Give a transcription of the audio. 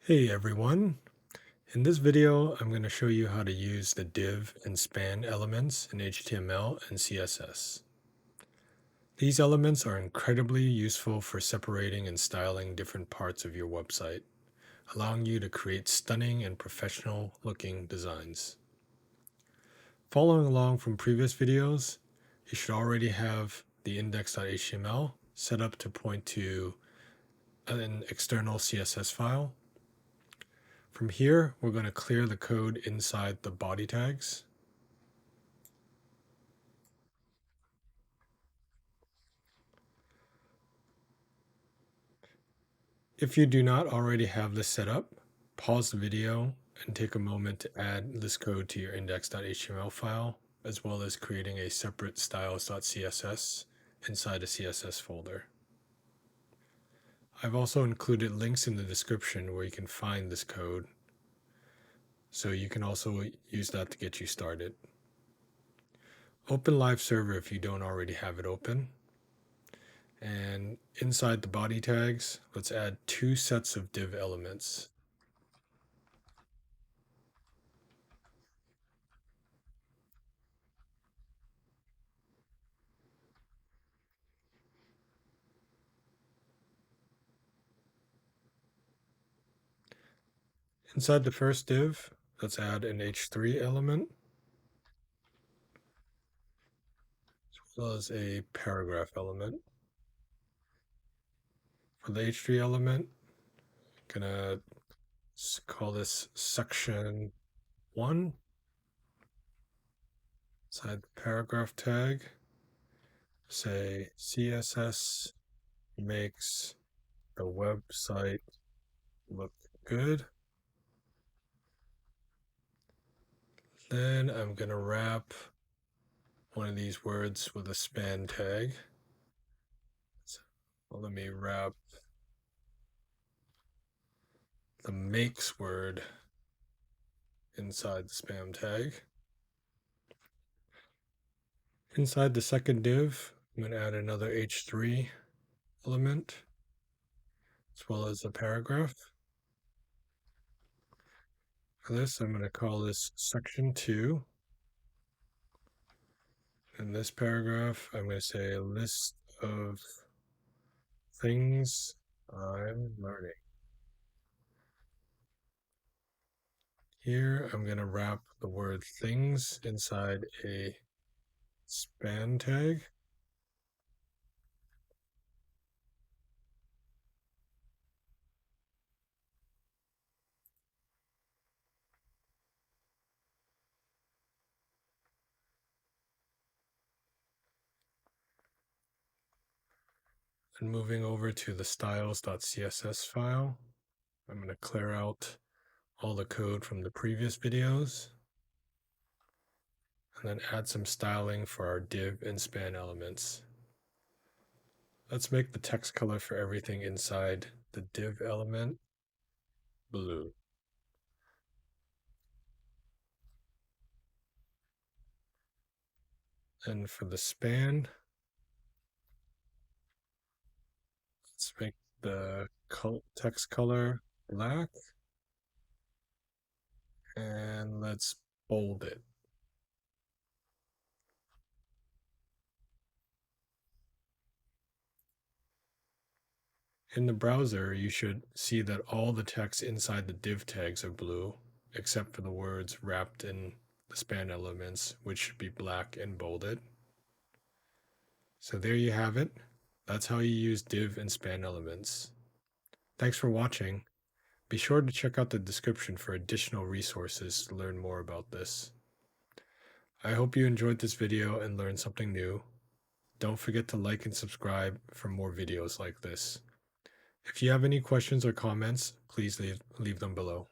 Hey everyone! In this video, I'm going to show you how to use the div and span elements in HTML and CSS. These elements are incredibly useful for separating and styling different parts of your website, allowing you to create stunning and professional looking designs. Following along from previous videos, you should already have the index.html set up to point to an external CSS file. From here, we're going to clear the code inside the body tags. If you do not already have this set up, pause the video and take a moment to add this code to your index.html file, as well as creating a separate styles.css inside a CSS folder. I've also included links in the description where you can find this code, so you can also use that to get you started. Open Live Server if you don't already have it open. And inside the body tags, let's add two sets of div elements. Inside the first div, let's add an h3 element, as well as a paragraph element. For the h3 element, I'm gonna call this section 1. Inside the paragraph tag, say CSS makes the website look good. Then I'm gonna wrap one of these words with a span tag. So let me wrap the makes word inside the spam tag. Inside the second div, I'm going to add another h3 element, as well as a paragraph. For this, I'm going to call this section 2. In this paragraph, I'm going to say a list of things I'm learning. Here, I'm going to wrap the word things inside a span tag. And moving over to the styles.css file, I'm going to clear out all the code from the previous videos, and then add some styling for our div and span elements. Let's make the text color for everything inside the div element blue. And for the span, let's make the text color black, and let's bold it. In the browser, you should see that all the text inside the div tags are blue, except for the words wrapped in the span elements, which should be black and bolded. So there you have it. That's how you use div and span elements. Thanks for watching. Be sure to check out the description for additional resources to learn more about this. I hope you enjoyed this video and learned something new. Don't forget to like and subscribe for more videos like this. If you have any questions or comments, please leave them below.